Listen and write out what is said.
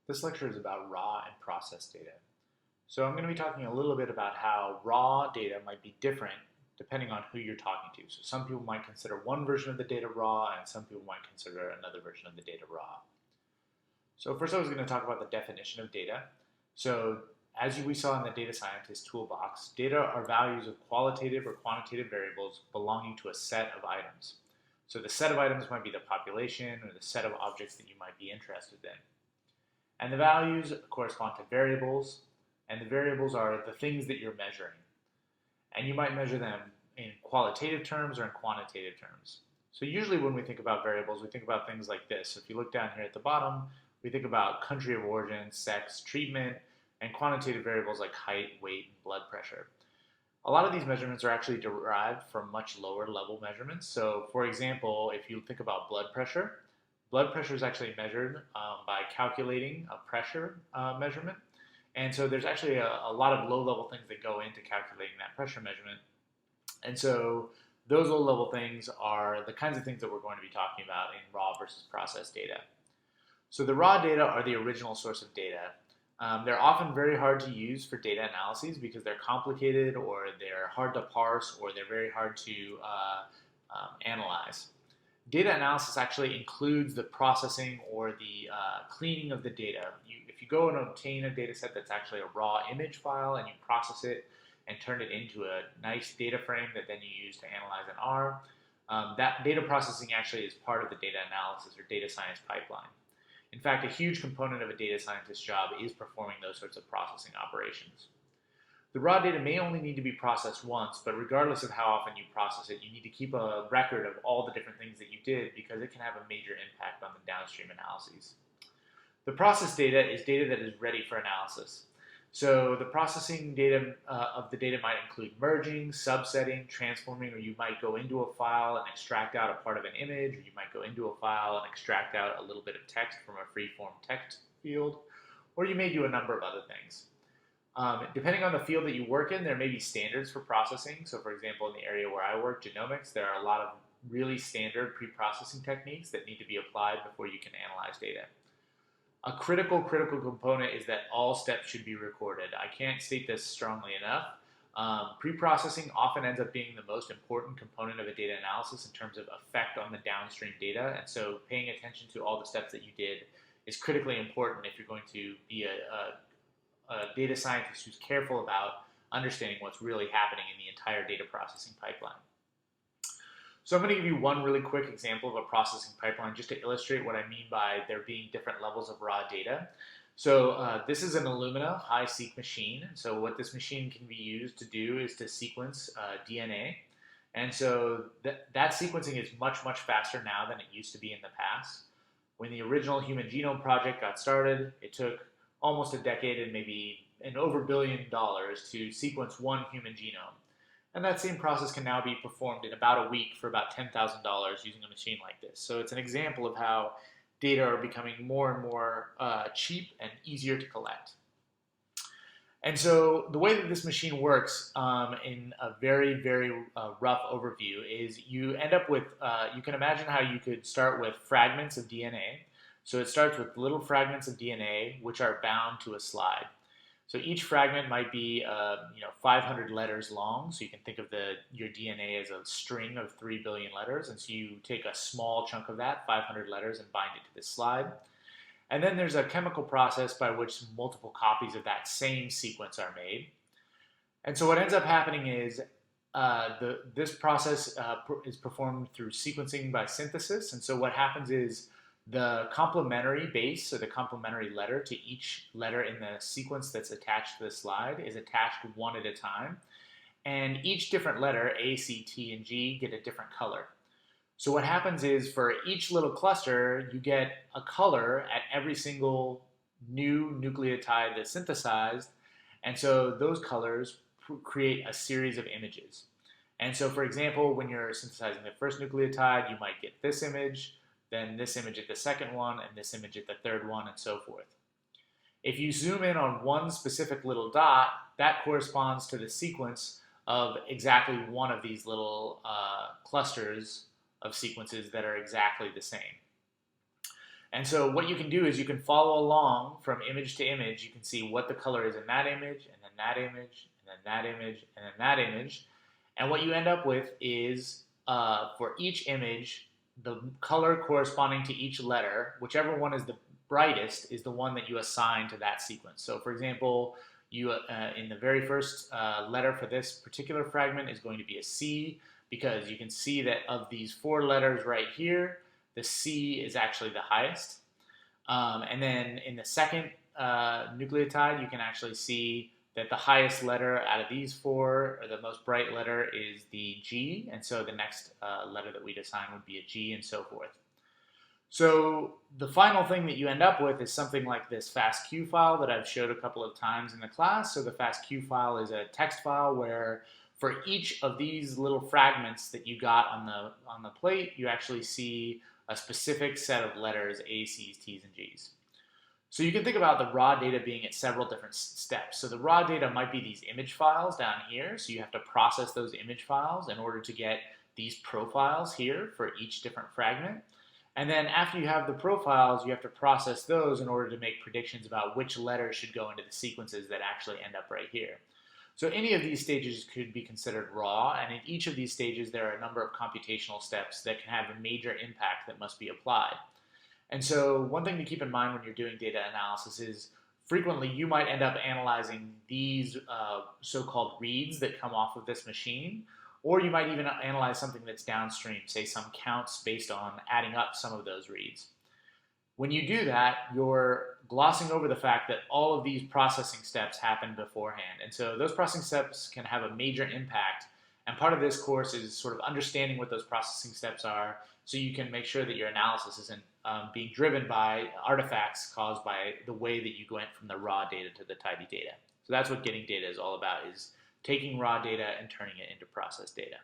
This lecture is about raw and processed data. So I'm going to be talking a little bit about how raw data might be different depending on who you're talking to. So some people might consider one version of the data raw, and some people might consider another version of the data raw. So first I was going to talk about the definition of data. So as we saw in the data scientist toolbox, data are values of qualitative or quantitative variables belonging to a set of items. So the set of items might be the population or the set of objects that you might be interested in. And the values correspond to variables, and the variables are the things that you're measuring. And you might measure them in qualitative terms or in quantitative terms. So usually when we think about variables, we think about things like this. So if you look down here at the bottom, we think about country of origin, sex, treatment, and quantitative variables like height, weight, and blood pressure. A lot of these measurements are actually derived from much lower level measurements. So for example, if you think about blood pressure is actually measured by calculating a pressure measurement. And so there's actually a lot of low-level things that go into calculating that pressure measurement. And so those low-level things are the kinds of things that we're going to be talking about in raw versus processed data. So the raw data are the original source of data. They're often very hard to use for data analyses because they're complicated, or they're hard to parse, or they're very hard to analyze. Data analysis actually includes the processing or the cleaning of the data. If you go and obtain a data set that's actually a raw image file and you process it and turn it into a nice data frame that then you use to analyze in R, that data processing actually is part of the data analysis or data science pipeline. In fact, a huge component of a data scientist's job is performing those sorts of processing operations. The raw data may only need to be processed once, but regardless of how often you process it, you need to keep a record of all the different things that you did because it can have a major impact on the downstream analyses. The processed data is data that is ready for analysis. So the processing data of the data might include merging, subsetting, transforming, or you might go into a file and extract out a part of an image, or you might go into a file and extract out a little bit of text from a free-form text field, or you may do a number of other things. Depending on the field that you work in, there may be standards for processing. So for example, in the area where I work, genomics, there are a lot of really standard pre-processing techniques that need to be applied before you can analyze data. A critical component is that all steps should be recorded. I can't state this strongly enough. Pre-processing often ends up being the most important component of a data analysis in terms of effect on the downstream data, and so paying attention to all the steps that you did is critically important if you're going to be a data scientist who's careful about understanding what's really happening in the entire data processing pipeline. So I'm going to give you one really quick example of a processing pipeline just to illustrate what I mean by there being different levels of raw data. So this is an Illumina high-seq machine. So what this machine can be used to do is to sequence DNA. And so that sequencing is much faster now than it used to be in the past. When the original Human Genome Project got started, it took almost a decade and maybe over $1 billion to sequence one human genome. And that same process can now be performed in about a week for about $10,000 using a machine like this. So it's an example of how data are becoming more and more cheap and easier to collect. And so the way that this machine works in a very rough overview is you end up with, you can imagine how you could start with fragments of DNA. So it starts with little fragments of DNA which are bound to a slide. So each fragment might be 500 letters long. So you can think of your DNA as a string of 3 billion letters. And so you take a small chunk of that, 500 letters, and bind it to this slide. And then there's a chemical process by which multiple copies of that same sequence are made. And so what ends up happening is this process is performed through sequencing by synthesis. And so what happens is the complementary base, or the complementary letter to each letter in the sequence that's attached to the slide, is attached one at a time. And each different letter, A, C, T, and G, get a different color. So what happens is for each little cluster, you get a color at every single new nucleotide that's synthesized. And so those colors create a series of images. And so for example, when you're synthesizing the first nucleotide, you might get this image, then this image at the second one, and this image at the third one, and so forth. If you zoom in on one specific little dot, that corresponds to the sequence of exactly one of these little clusters of sequences that are exactly the same. And so what you can do is you can follow along from image to image. You can see what the color is in that image, and then that image, and then that image, and then that image. And what you end up with is for each image, the color corresponding to each letter, whichever one is the brightest, is the one that you assign to that sequence. So for example, you in the very first letter for this particular fragment is going to be a C, because you can see that of these 4 letters right here, the C is actually the highest. And then in the second nucleotide, you can actually see that the highest letter out of these 4, or the most bright letter, is the G, and so the next letter that we'd assign would be a G, and so forth. So the final thing that you end up with is something like this FASTQ file that I've showed a couple of times in the class. So the FASTQ file is a text file where for each of these little fragments that you got on the plate, you actually see a specific set of letters, A, C's, T's, and G's. So you can think about the raw data being at several different steps. So the raw data might be these image files down here. So you have to process those image files in order to get these profiles here for each different fragment. And then after you have the profiles, you have to process those in order to make predictions about which letters should go into the sequences that actually end up right here. So any of these stages could be considered raw, and in each of these stages there are a number of computational steps that can have a major impact that must be applied. And so one thing to keep in mind when you're doing data analysis is frequently you might end up analyzing these so-called reads that come off of this machine, or you might even analyze something that's downstream, say some counts based on adding up some of those reads. When you do that, you're glossing over the fact that all of these processing steps happen beforehand. And so those processing steps can have a major impact. And part of this course is sort of understanding what those processing steps are so you can make sure that your analysis isn't being driven by artifacts caused by the way that you went from the raw data to the tidy data. So that's what getting data is all about, is taking raw data and turning it into processed data.